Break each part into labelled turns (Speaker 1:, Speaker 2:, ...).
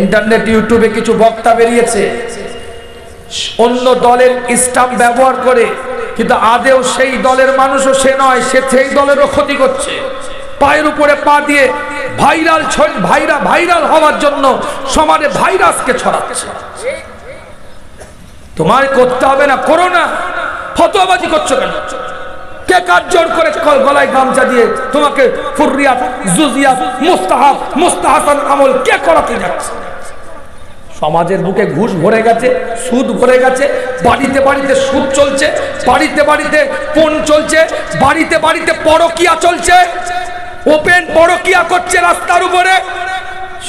Speaker 1: Internet ইউটিউবে কিছু বক্তা বেরিয়েছে অন্য দলের স্টাম্প ব্যবহার করে, কিন্তু আদেও সেই দলের মানুষও সে নয়, সে সেই দলেরও ক্ষতি করছে। পায়ের উপরে পা দিয়ে ভাইরাল হওয়ার জন্য সমাজে ভাইরাসকে ছড়াচ্ছে। তোমার করতে হবে না, করো না। ফতোয়াবাজি করছো কেন? কে কাজ জোর করে গলায় গামছা দিয়ে তোমাকে ফুররিয়াত, জুজিয়াত, মুস্তাহাব, মুস্তাহাসান আমল কে করাতে যাচ্ছে? সমাজের বুকে ঘুষ ভরে গেছে, সুদ ভরে গেছে, বাড়িতে বাড়িতে সুদ চলছে, বাড়িতে বাড়িতে পণ চলছে, বাড়িতে বাড়িতে পরকিয়া চলছে, ওপেন পরকিয়া করছে রাস্তার উপরে।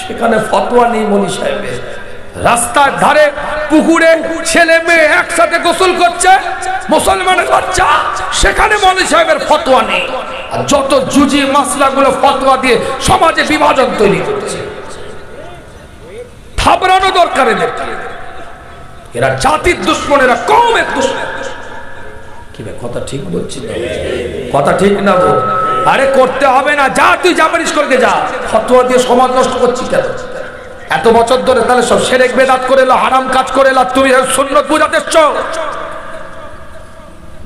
Speaker 1: সেখানে ফতোয়া নেই মৌলভী সাহেবের। রাস্তার ধারে পুকুরে ছেলে মেয়ে একসাথে গোসল করছে মুসলমানের বাচ্চা, সেখানে মৌলভী সাহেবের ফতোয়া নেই। আর যত জুজি মাসলাগুলো ফতোয়া দিয়ে সমাজে বিভাজন তৈরি করছে। থাবড়ানো দরকার এদের। এরা জাতির দুশ্মন, এরা কওমের দুশ্মন। কি ভাই কথা ঠিক বলছি? কথা ঠিক না বল? আরে করতে হবে না, যা তুই যা পারিস করতে যা। ফতোয়া দিয়ে সমাজ নষ্ট করছিস কেন? এত বছর ধরে তাহলে সব শিরক বেদাত করে এলো, হারাম কাজ করে এলো, তুমি সুন্নাত বুঝাতে এসছো?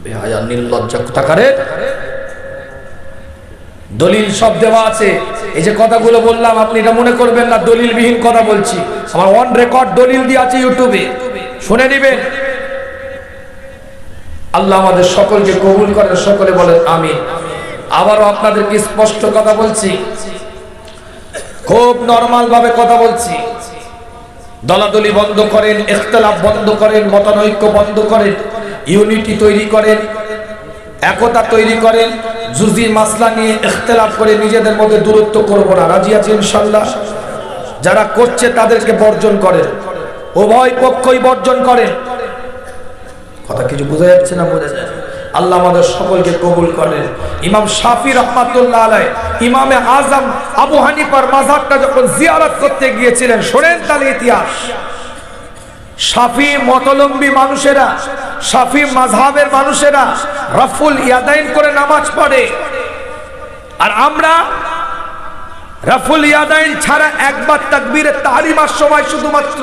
Speaker 1: বেহায়া নির্লজ্জা কোথাকারে। দলিল সব দেওয়া আছে। এই যে কথাগুলো বললাম আপনি এটা মনে করবেন না দলিলবিহীন কথা বলছি। আমার অন রেকর্ড দলিল দিয়ে আছে ইউটিউবে, শুনে নিবেন। আল্লাহ আমাদের সকলকে কবুল করেন, সকলে বলেন আমিন। আবারও আপনাদেরকে স্পষ্ট কথা বলছি, খুব নরমাল ভাবে কথা বলছি। দলাদলি বন্ধ করেন, ইখতিলাফ বন্ধ করেন, মতানৈক্য বন্ধ করেন, ইউনিটি তৈরি করেন, একতা তৈরি করেন। জুজি মাসলা নিয়ে ইখতিলাফ করে নিজেদের মধ্যে দূরত্ব করব না। রাজি আছি ইনশাআল্লাহ? যারা করছে তাদেরকে বর্জন করেন, উভয় পক্ষই বর্জন করেন। কথা কিছু বোঝা যাচ্ছে না? বোঝা যায়? আল্লাহ আমাদের সকলকে কবুল করেন। ইমাম শাফি রাহমাতুল্লাহ আলাইহি ইমামে আজম আবু হানিফার মাযহাবটা যখন জিয়ারত করতে গিয়েছিলেন, শোনেন তার ইতিহাস। শাফি মতলম্বী মানুষেরা, শাফি মাযহাবের মানুষেরা রাফুল ইয়াদাইন করে নামাজ পড়ে, আর আমরা রাফুল ইয়াদাইন ছাড়া একবার তাকবীরে তাহরিমার সময় শুধুমাত্র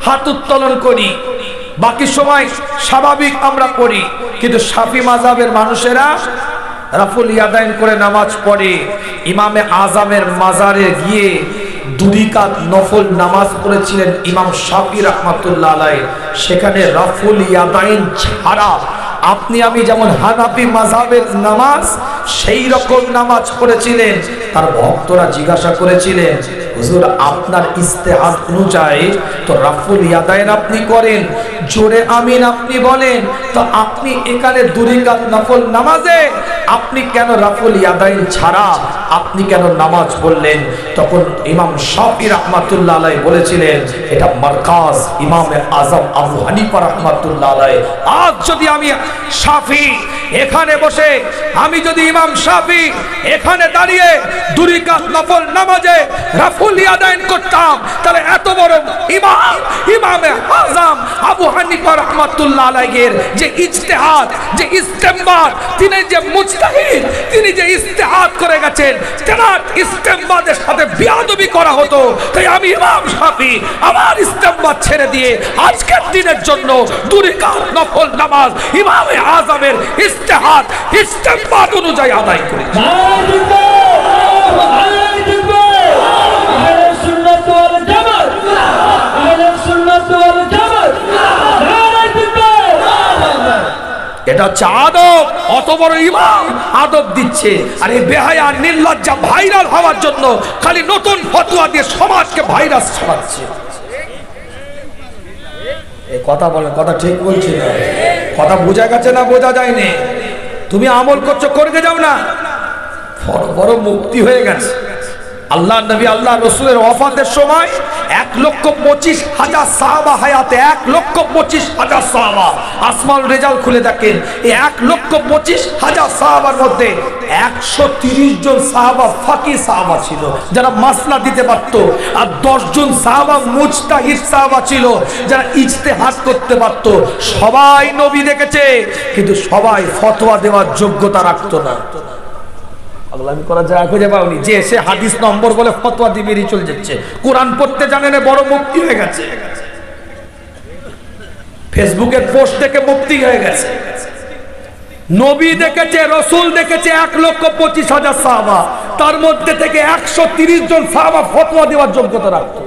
Speaker 1: হাত উত্তোলন করি, বাকি সময় স্বাভাবিক আমরা পড়ি। কিন্তু শাফি মাযহাবের মানুষেরা রাফুল ইয়াদাইন করে নামাজ পড়ে। ইমামে আজমের মাজারে গিয়ে 2 রাকাত নফল নামাজ পড়েছিলেন ইমাম শাফি রাহমাতুল্লাহ আলাইহি। সেখানে রাফুল ইয়াদাইন ছাড়া আপনি আমি যেমন হানাফি মাযহাবের নামাজ সেই রকম নামাজ পড়েছিলেন। তার ভক্তরা জিজ্ঞাসা করেছিলেন, হুজুর আপনার ইস্তেহাদ অনুযায়ী তো রাফুল ইয়াদাইন আপনি করেন, জোরে আমিন আপনি বলেন, তো আপনি এখানে 2 রাকাত নফল নামাজে আপনি কেন রাফুল ইয়াদাইন ছাড়া আপনি কেন নামাজ পড়লেন? তখন ইমাম শাফি রাহমাতুল্লাহ আলাইহি বলেছিলেন, এটা মারকাজ ইমামে আজম আবু হানিফা রাহমাতুল্লাহ আলাইহি। আজ যদি আমি শাফি এখানে বসে, আমি যদি ইমাম শাফি এখানে দাঁড়িয়ে 2 রাকাত নফল নামাজে রাফুল ইয়াদাইন করতাম, তাহলে এত বড় ইমাম ইমামে আজম আবু হানিফা রাহমাতুল্লাহ আলাইহির যে ইজতিহাদ, যে ইস্তেমবাদ, তিনি যে মুজতাহিদ, তিনি যে ইস্তেহাদ করে গেছেন, তেনার ইস্তেমবাদের সাথে বিয়াদবি করা হতো। তাই আমি ইমাম শাফি আমার ইস্তেমবাদ ছেড়ে দিয়ে আজকের দিনের জন্য 2 রাকাত নফল নামাজ ইমামে আজমের ইস্তেহাদ ইস্তেমবাদ অনুযায়ী আদায় করি। এটা হচ্ছে আদব। অত বড় ইমাম আদব দিচ্ছে, আর এই বেহায়া নির্লজ্জা ভাইরাল হওয়ার জন্য খালি নতুন ফতোয়া দিয়ে সমাজকে ভাইরাস ছড়াচ্ছে। এই কথা বলে, কথা ঠিক বলছি না? কথা বোঝা গেছে না বোঝা যায়নি? তুমি আমল করছো, করতে যাও না, বড় বড় মুক্তি হয়ে গেছে। আল্লাহ নবী আল্লাহ রসুলের ওয়াফাতের সময় 1,25,000 সাহাবা হায়াতে, 1,25,000 সাহাবা। আসমাউল রেজাল্ট খুলে দেখেন, এই 1,25,000 সাহাবার মধ্যে 130 জন সাহাবা ফাকিহ সাহাবা ছিল, যারা মাসলা দিতে পারতো, আর 10 জন সাহাবা মুজতাহিদ সাহাবা ছিল, যারা ইজতিহাদ করতে পারতো। সবাই নবী দেখেছে, কিন্তু সবাই ফতোয়া দেওয়ার যোগ্যতা রাখতো না। পাগলামি করা যায় খুঁজে পাওনি যে সে হাদিস নম্বর বলে ফতোয়া দিয়ে বেরিয়ে চলে যাচ্ছে, কোরআন পড়তে জানে না, বড় মুফতি হয়ে গেছে, ফেসবুকের পোস্ট থেকে মুফতি হয়ে গেছে। নবী দেখেছে, রসুল দেখেছে 1,25,000 সাহাবা, তার মধ্যে থেকে 130 জন সাহাবা ফতোয়া দেওয়ার যোগ্যতা রাখত।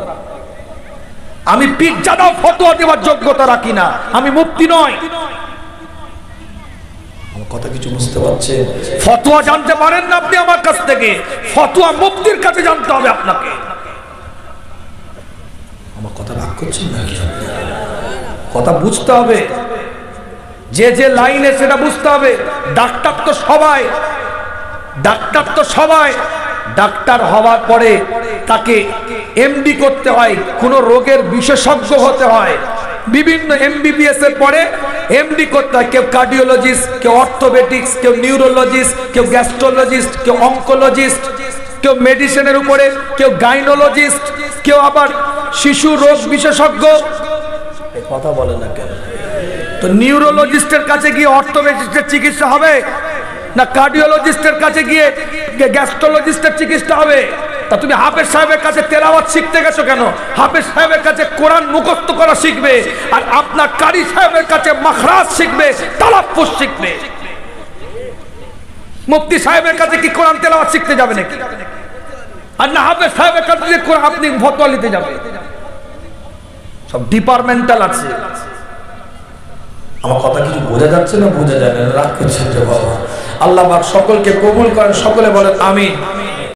Speaker 1: আমি পিজ্জা দাও ফতোয়া দেওয়ার যোগ্যতা রাখি না, আমি মুফতি নয়। কথা কিছু বুঝতে পারছে? ফতোয়া জানতে পারেন না আপনি আমার কাছ থেকে, ফতোয়া মুফতির কাছে জানতে হবে আপনাকে। আমার কথা রাগ করছেন নাকি? কথা বুঝতে হবে, যে যে লাইনে সেটা বুঝতে হবে। ডাক্তার তো সবাই ডাক্তার হওয়ার পরে তাকে এমডি করতে হয়, কোন রোগের বিশেষজ্ঞ হতে হয়, বিভিন্ন MBBS এর পরে এমডি করতে হয়। কেউ কার্ডিওলজিস্ট, কেউ অর্থোপেডিক্স, কেউ নিউরোলজিস্ট, কেউ গ্যাস্ট্রোলজিস্ট, কেউ অঙ্কোলজিস্ট, কেউ মেডিসিনের উপরে, কেউ গাইনোলজিস্ট, কেউ আবার শিশু রোগ বিশেষজ্ঞ। কথা বলে না কেন? তো নিউরোলজিস্টের কাছে গিয়ে অর্থোপেডিক্সের চিকিৎসা হবে না কার্ডিওলজিস্টের কাছে গিয়ে গ্যাস্ট্রোলজিস্টের চিকিৎসা হবে? তা তুমি হাফেজ সাহেবের কাছে তেলাওয়াত শিখতে গেছো কেন? হাফেজ সাহেবের কাছে কোরআন মুখস্থ করা শিখবে, আর আপনার কারি সাহেবের কাছে মাখরাজ শিখবে, তালাফফুজ শিখবে। মুফতি সাহেবের কাছে কি কোরআন তেলাওয়াত শিখতে যাবে নাকি? আর না হাফেজ সাহেবের কাছে যে কোরআন আপনি ফতোয়া নিতে যাবে? সব ডিপার্টমেন্টাল আছে। আমার কথা কিছু বোঝা যাচ্ছে না? বোঝা যায় না? রাগ করছেন যে বাবা। আল্লাহ পাক সকলকে কবুল করেন, সকলে বলেন আমিন।